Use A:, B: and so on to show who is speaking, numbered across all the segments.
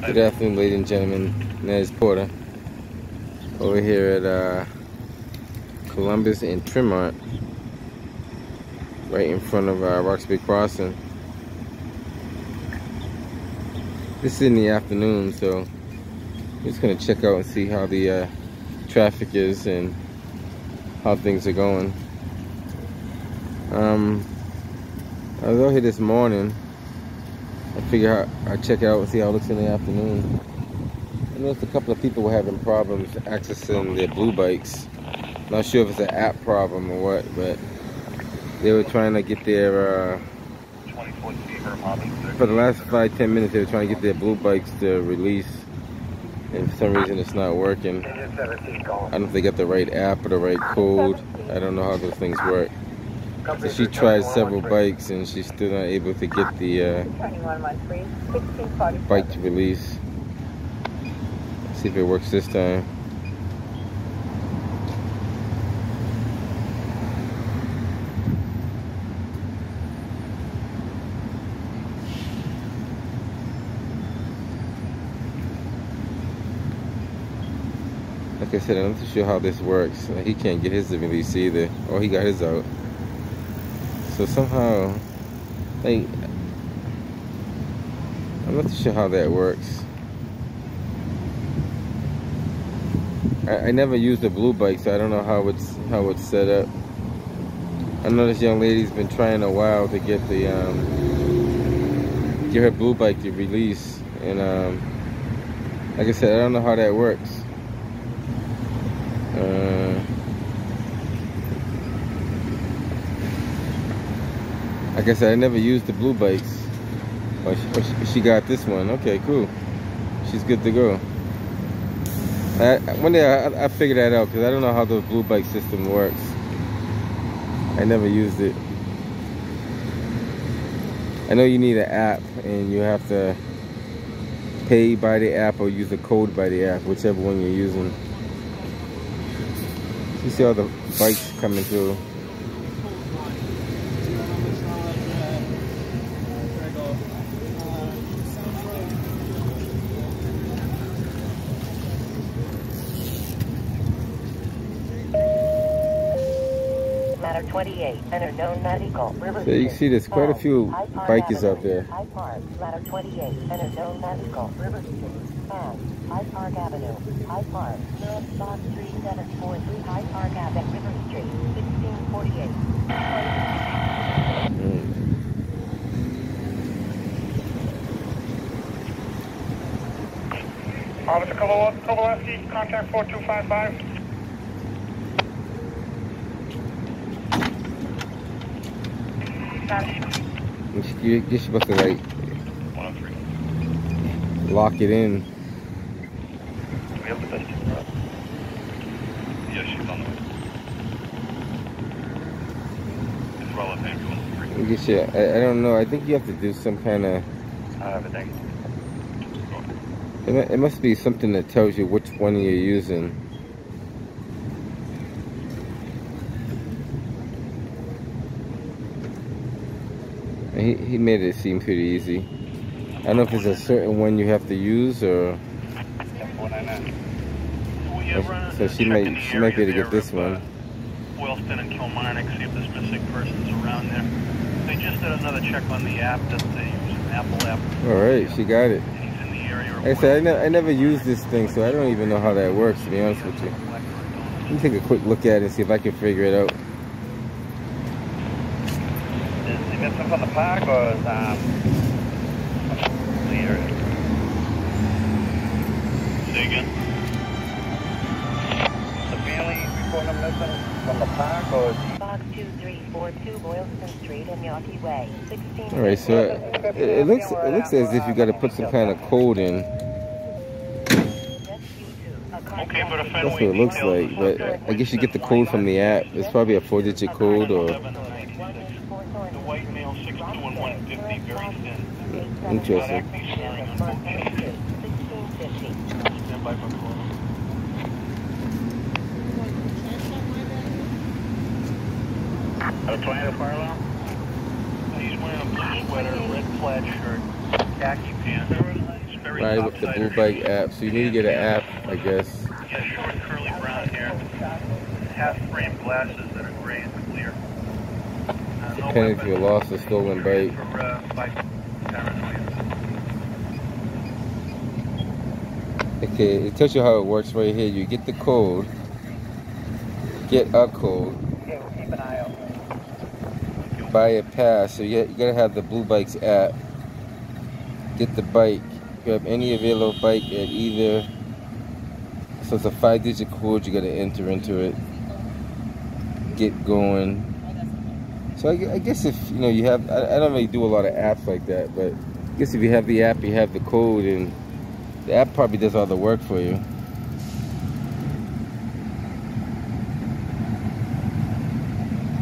A: Good afternoon, ladies and gentlemen. Nez Porter over here at Columbus and Tremont, right in front of Roxbury Crossing. This is in the afternoon, so I'm just gonna check out and see how the traffic is and how things are going. I was out here this morning. I figure I'd check it out and see how it looks in the afternoon. I noticed a couple of people were having problems accessing their blue bikes. Not sure if it's an app problem or what, but they were trying to get their, for the last 5-10 minutes, they were trying to get their blue bikes to release. And for some reason it's not working. I don't know if they got the right app or the right code. I don't know how those things work. So she tried several bikes and she's still not able to get the bike to release. Let's see if it works this time. Like I said, I'm not too sure how this works. He can't get his to release either. Oh, he got his out. So somehow, like, I'm not too sure how that works. I never used the blue bike, so I don't know how it's set up. I know this young lady's been trying a while to get the get her blue bike to release, and like I said, I don't know how that works. Like I said, I never used the blue bikes. But she got this one. Okay, cool. She's good to go. One day I figured that out because I don't know how the blue bike system works. I never used it. I know you need an app and you have to pay by the app or use a code by the app, whichever one you're using. You see all the bikes coming through.
B: Matter 28, enter known medical.
A: So you see there's quite a few bikers out there.
B: High Park, ladder 28, enter known medical. River Street, and High Park Avenue, High Park, Box 3743, High Park Avenue, River Street, 1648.
C: Officer Kowalewski, contact 4255.
A: You're supposed to like
C: 103.
A: lock it in.
C: Do we have the best? Yeah, she's on the way. It's well up ambulance 3.
A: I don't know. I think you have to do some kind of.
C: I have a thing.
A: It must be something that tells you which one you're using. He made it seem pretty easy. I don't know if there's a certain one you have to use or. So she might be able to get this one.
D: Boylston and Kilmarnock, see if there's missing persons around there. They just did another check on the app that they use, an Apple app.
A: All right, she got it.
D: He's in the area.
A: Like I said, I never used this thing, so I don't even know how that works, to be honest with you. Let me take a quick look at it and see if I can figure it out.
C: Is he missing from the park or is the area?
D: Say again?
C: The family report him missing from the park or is he?
B: Box 2342, Boylston Street and Yawkey Way, 16.
A: All right, so it looks as if you got to put some kind of code in.
D: Okay, but if
A: That's what it looks like, but I guess you get the code from the app. It's probably a 4-digit code or.
D: The white male 6'2" and 150, very thin.
A: Interesting.
D: Stand by for call.
C: Out of 20 the fire alarm?
D: He's wearing a blue sweater, red plaid shirt, khaki pants, very
A: ride
D: top
A: with the
D: side
A: Blue
D: of
A: Bike
D: shoes.
A: app. So you need to get an app, I guess.
D: Yeah, short curly brown hair, half frame glasses that are gray and clear.
A: It's a penalty if you lost a stolen bike.
D: For bike paranoia.
A: Okay, it tells you how it works right here. You get the code, get a code,
C: Yeah, we'll keep an eye out.
A: buy a pass. So you gotta have the Blue Bikes app. Get the bike. Grab any available bike at either. So it's a 5-digit code you gotta enter into it. Get going. So I guess if you know you have, I don't really do a lot of apps like that, but I guess if you have the app, you have the code, and the app probably does all the work for you.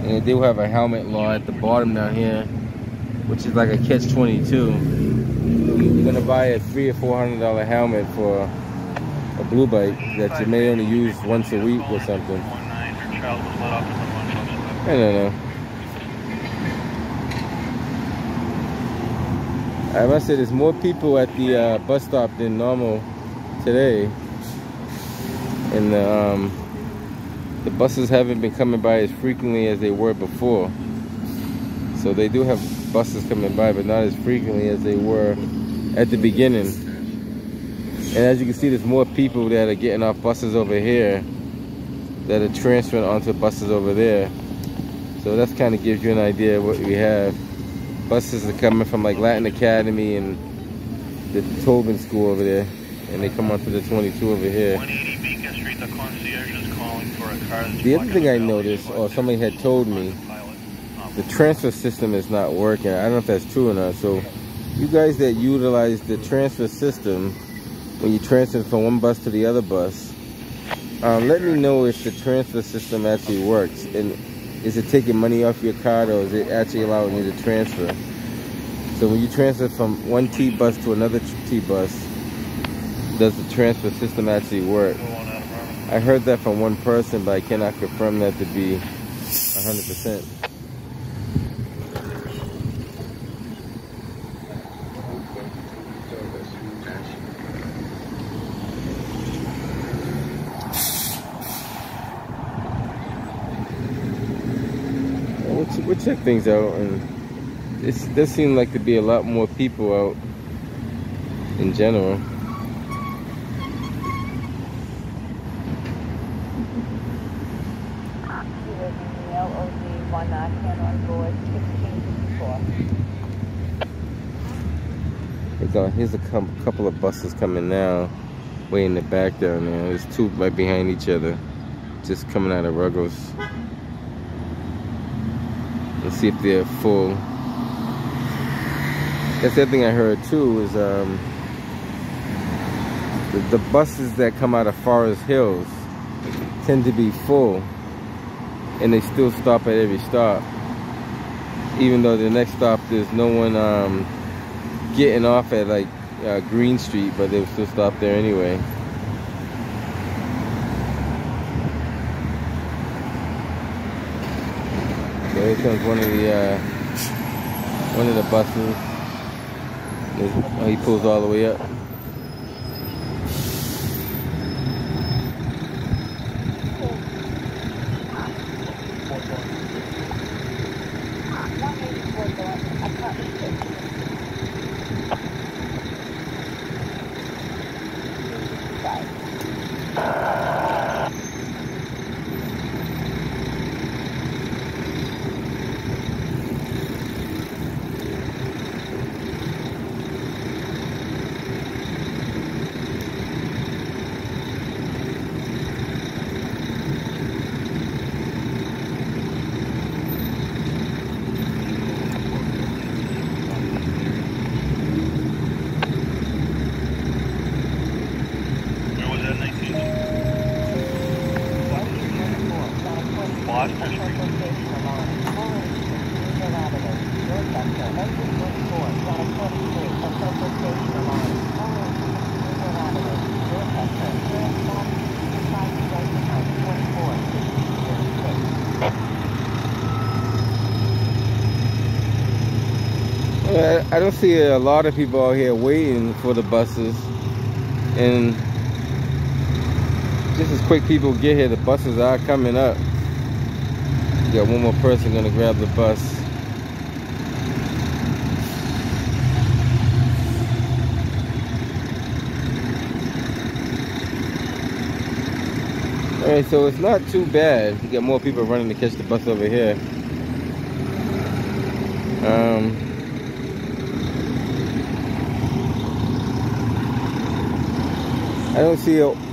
A: And they do have a helmet law at the bottom down here, which is like a catch-22. You're gonna buy a $300 or $400 helmet for a Blue Bike that you may only use once a week or something. I don't know. I must say there's more people at the bus stop than normal today. And the buses haven't been coming by as frequently as they were before. So they do have buses coming by, but not as frequently as they were at the beginning. And as you can see, there's more people that are getting off buses over here that are transferring onto buses over there. So that kind of gives you an idea of what we have. Buses are coming from like Latin Academy and the Tobin School over there, and they come onto the 22 over here.
D: 180 Beacon Street, the concierge is calling for a car.
A: The other thing I noticed, or somebody had told me, the transfer system is not working. I don't know if that's true or not. So you guys that utilize the transfer system when you transfer from one bus to the other bus, let me know if the transfer system actually works. And is it taking money off your card, or is it actually allowing you to transfer? So when you transfer from one T bus to another T bus, does the transfer system actually work? I heard that from one person, but I cannot confirm that to be 100%. We'll check things out, and it does seem like to be a lot more people out in general. Here's a couple of buses coming now, way in the back down there. There's two right behind each other, just coming out of Ruggles. Let's see if they're full. That's the other thing I heard too, is the buses that come out of Forest Hills tend to be full, and they still stop at every stop, even though the next stop there's no one getting off at like Green Street, but they'll still stop there anyway. Here comes one of the buses. Oh, he pulls all the way up. I don't see a lot of people out here waiting for the buses, and just as quick people get here, the buses are coming up. You got one more person gonna grab the bus. Alright, so it's not too bad. You got more people running to catch the bus over here.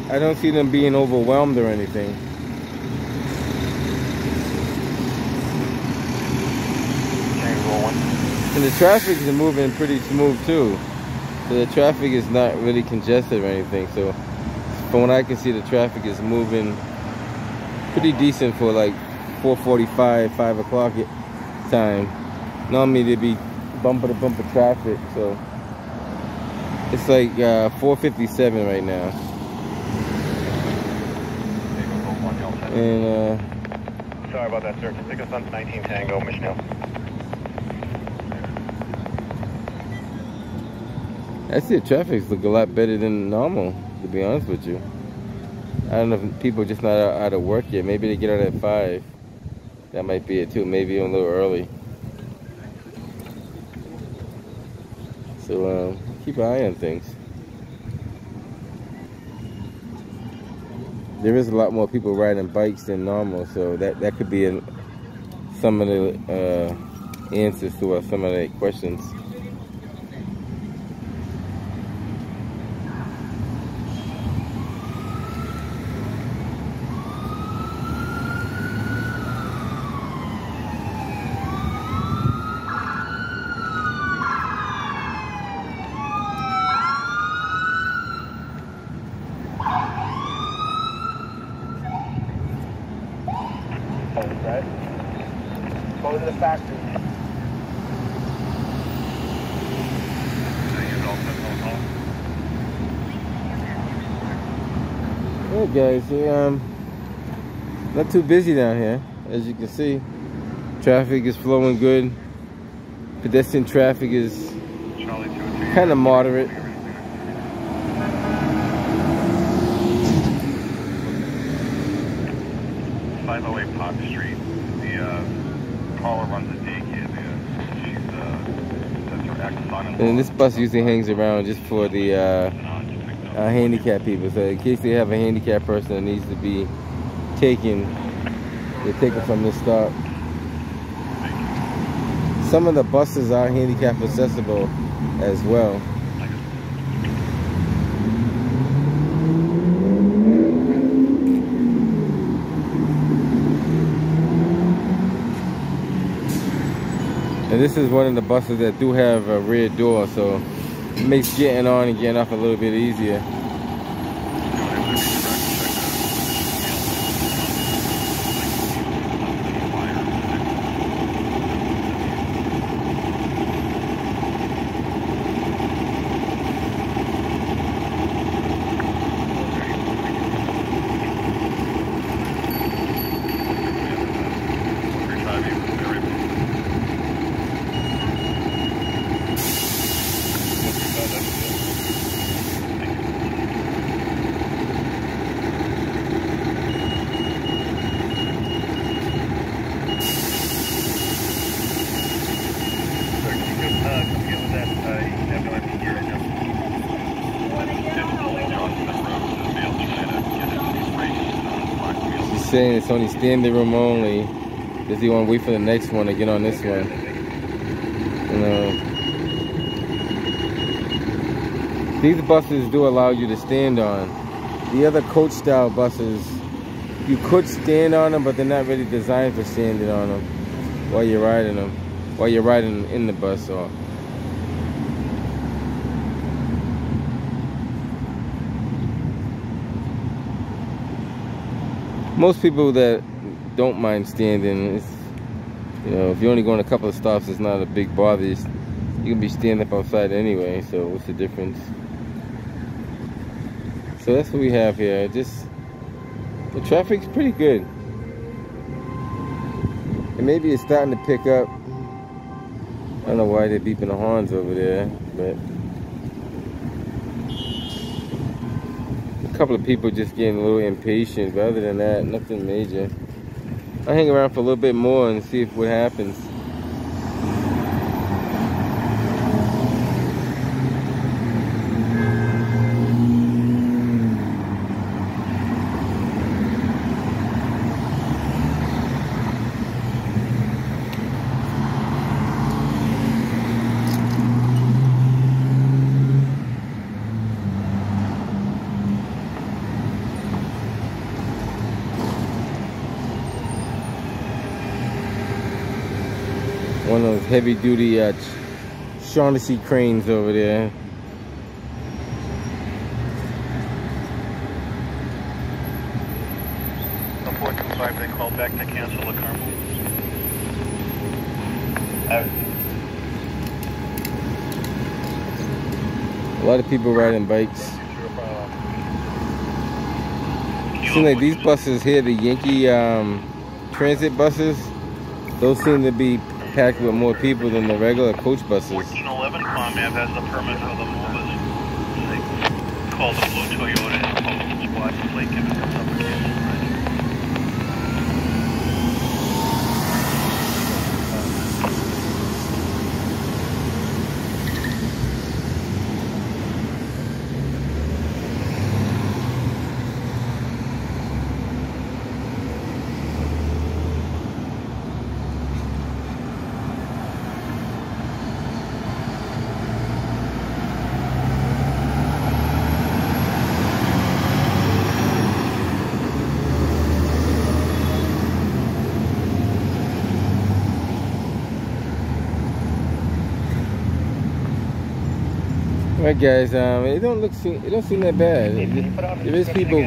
A: I don't see them being overwhelmed or anything. And the traffic is moving pretty smooth too. So the traffic is not really congested or anything. So from what I can see, the traffic is moving pretty decent for like 4:45, 5 o'clock time. Normally there'd be bumper to bumper traffic. So it's like 4:57 right now. And
C: Sorry about that, sir. Take us on 19 Tango, Mission Hill.
A: I see the traffic's look a lot better than normal, to be honest with you. I don't know if people are just not out of work yet. Maybe they get out at 5. That might be it too. Maybe a little early. So keep an eye on things. There is a lot more people riding bikes than normal, so that could be some of the answers to some of the questions.
C: Right? Go to the factory.
A: Hey guys, not too busy down here, as you can see. Traffic is flowing good. Pedestrian traffic is kind of moderate.
C: Park Street. The caller runs a daycare there. That's her ex-son.
A: And this bus usually hangs around just for the handicapped people. So in case they have a handicapped person that needs to be taken, they take it from this stop. Some of the buses are handicap accessible as well. And this is one of the buses that do have a rear door, so it makes getting on and getting off a little bit easier. Saying it's only standing room only. Does he want to wait for the next one to get on this one? These buses do allow you to stand on. The other coach style buses, you could stand on them, but they're not really designed for standing on them while you're riding them, while you're riding in the bus. Or most people that don't mind standing, it's, you know, if you're only going a couple of stops, it's not a big bother. You can be standing up outside anyway, so what's the difference? So that's what we have here. Just the traffic's pretty good, and maybe it's starting to pick up. I don't know why they're beeping the horns over there, but a couple of people just getting a little impatient, but other than that, nothing major. I'll hang around for a little bit more and see what happens. One of those heavy-duty Shaughnessy cranes over there.
D: The 425, they called back to cancel the Carmel.
A: A lot of people riding bikes. Seems like these buses here, the Yankee transit buses, those seem to be packed with more people than the regular coach buses.
D: 1411 ComAv has the permit for the movers. They call the blue Toyota and postal squad plate given to summer cancel.
A: Alright guys, it don't seem that bad. There is people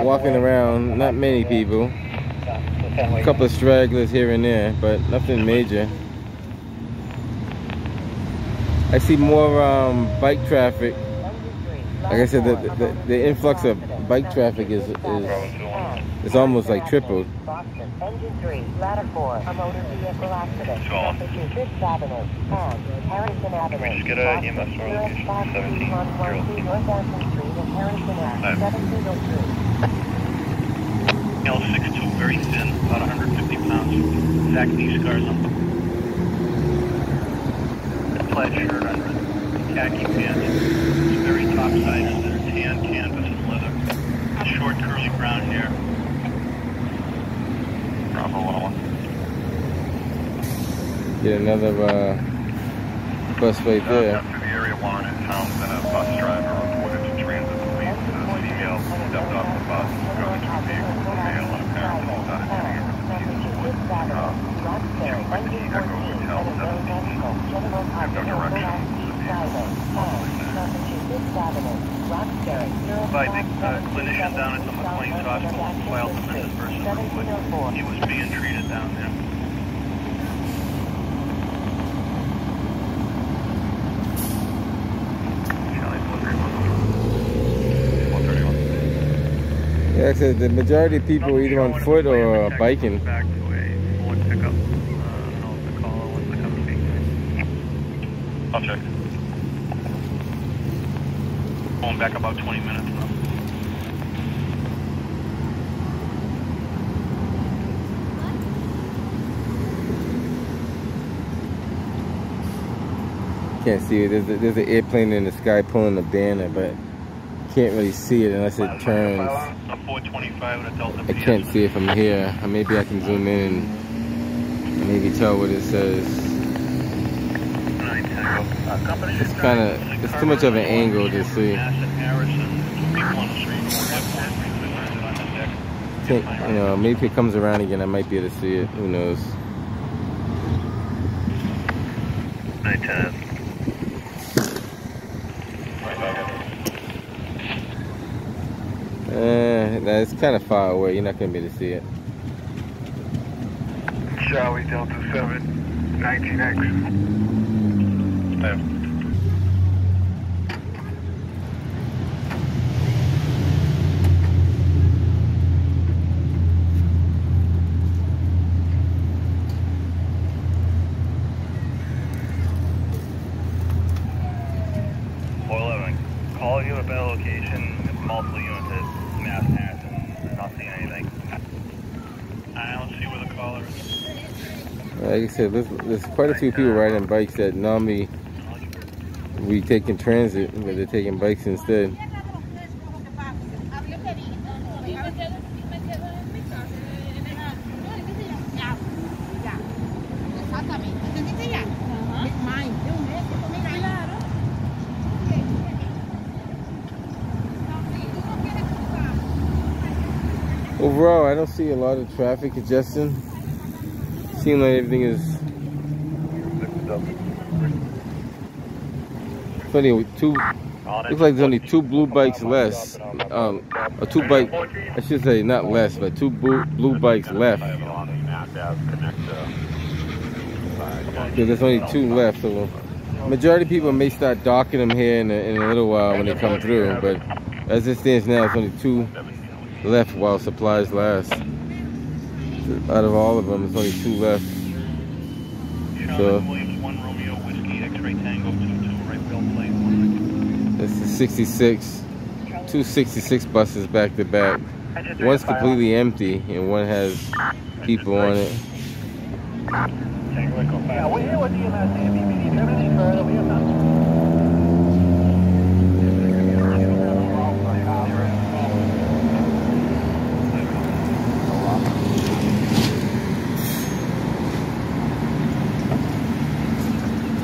A: walking around, not many people. A couple of stragglers here and there, but nothing major. I see more bike traffic. Like I said, the influx of bike traffic is almost like tripled.
B: Engine 3, ladder 4, a motor vehicle accident. Massachusetts Avenue and Harrison Avenue.
D: We just get a EMS location 17
B: North Anson Street and Harrison Ave, 1703.
D: L62, very thin, about 150 pounds. Zach, these cars on the plaid shirt under it, khaki pants. It's very top sided. They're tan canvas and leather. Short curly brown hair. Bravo 101.
A: Get another bus right there.
D: After the area warrant in Townsend, a bus driver reported to transit police that a female stepped off the bus, going to a vehicle with a male and apparently was unattending over the peaceful woods. Echo Hotel 17. Have no direction to the vehicle. By the clinician down at the McLean's Hospital filed the missing person report. He was being treated down there.
A: Yeah, like I said, the majority of people are either on foot or biking.
D: Back to a Ford pickup. I'll the call once I come speak. I'll check. Going back about 20 minutes now.
A: Can't see it. There's an airplane in the sky pulling a banner, but can't really see it unless it turns.
D: A 425 with a Delta
A: I can't see it from here. Maybe I can zoom in and maybe tell what it says. It's too much of an angle to see. You know, maybe if it comes around again, I might be able to see it. Who knows?
D: 910.
A: It's kind of far away. You're not going to be able to see it.
C: Charlie Delta 7, 19X.
D: call you at a better location. Multiple units at mass pass and not seeing anything. I don't see where the caller is.
A: Like I said, there's quite a few people riding bikes that normally we taking transit, but they're taking bikes instead. Overall, I don't see a lot of traffic congestion. Seems like everything is funny. Looks like there's only 2 blue bikes less. Or 2 bike, I should say not less, but 2 blue bikes left. Because there's only 2 left. So majority of people may start docking them here in a little while when they come through. But as it stands now, it's only 2 left while supplies last. Out of all of them, there's only 2 left. So this is 66, 2 66 buses back to back. One's completely empty and one has people on it.
C: Yeah, we're here with EMS. If you need anything further, we have nothing.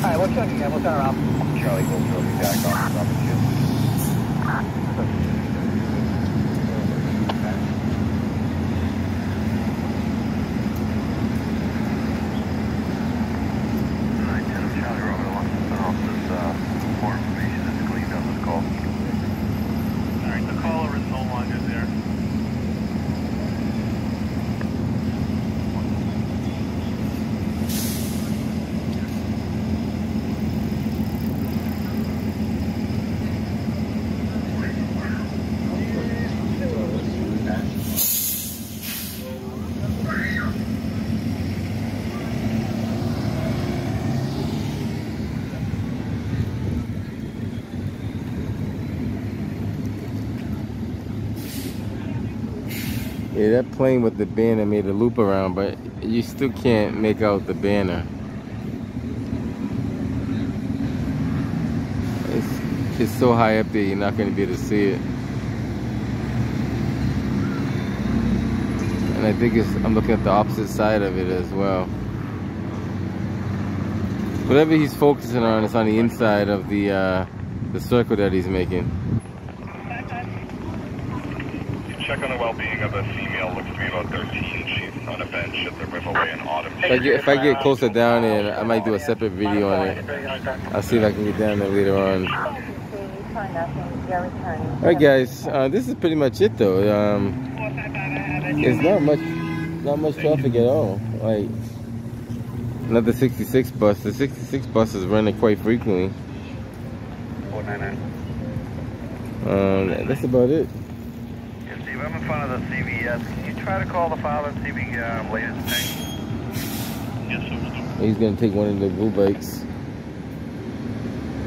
C: Alright, we'll check again. We'll turn around. Charlie goes will be back on the rubber chip.
D: Charlie Robert wants to start off this more information that's cleaned up this call. Alright, the caller is no longer there.
A: Yeah, that plane with the banner made a loop around, but you still can't make out the banner. It's so high up there, you're not going to be able to see it. And I think I'm looking at the opposite side of it as well. Whatever he's focusing on is on the inside of the circle that he's making.
D: Check on the well-being of a female, looks to be about 13. She's on a bench at the Riverway in Autumn.
A: If I get closer down there, I might do a separate video on it. I'll see if I can get down there later on. Alright guys, this is pretty much it though. It's not much traffic at all. Like another 66 bus. The 66 bus is running quite frequently.
C: 499.
A: That's about it.
D: I'm in front of the CVS. Can you try to call the father and see if he can latest thing? Yes, sir.
A: He's gonna take one of the blue bikes.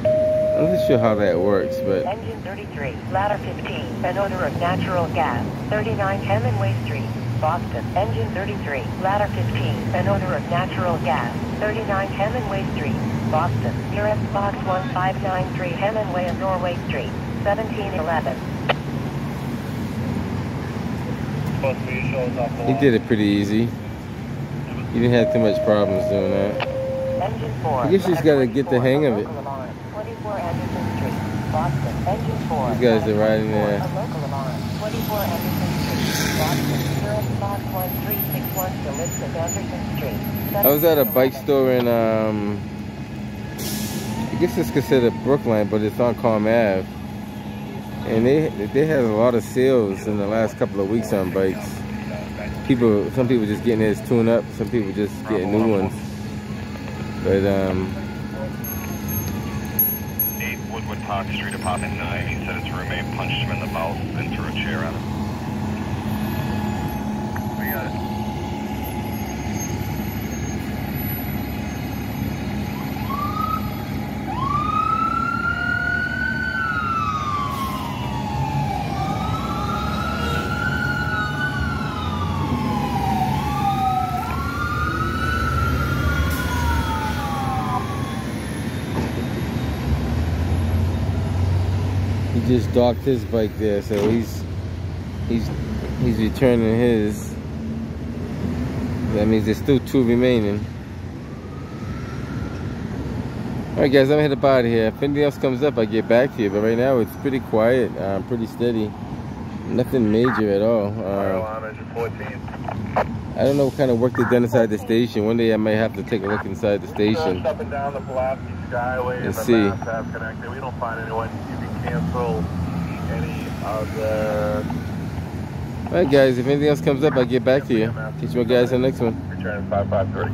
A: I'm not sure how that works, but
B: Engine 33, ladder 15, an odor of natural gas, 39 Hemingway Street, Boston. Engine 33, ladder 15, an odor of natural gas, 39 Hemingway Street, Boston. Nearest box 1593 Hemingway and Norway Street, 1711.
A: he did it pretty easy. He didn't have too much problems doing that.
B: Engine 4.
A: I guess you just gotta get the hang of it.
B: 24 Anderson Street, Boston. Engine 4.
A: These guys are riding there.
B: A local alarm. 24 Anderson Street, Boston. Nearest box 1361 to Lisbon Anderson Street.
A: I was at a bike store in I guess it's considered Brookline, but it's on Calm Ave. And they had a lot of sales in the last couple of weeks on bikes. Some people just getting theirs tuned up, some people just getting new ones. But
D: 8 Woodward Park Street, apartment 9. He said his roommate punched him in the mouth and threw a chair at him. We got it.
A: He just docked his bike there, so he's returning his. That means there's still 2 remaining. Alright guys, I'm headed out of here. If anything else comes up, I'll get back to you. But right now it's pretty quiet, pretty steady. Nothing major at all. I don't know what kind of work they've done inside the station. One day I might have to take a look inside the station.
D: Up and down the Pulaski Skyway and
A: see.
D: the maps have connected. We don't find anyone. You can cancel any of the...
A: Alright guys, if anything else comes up, I'll get back to you. Catch you guys on the next one.
D: Return 5530.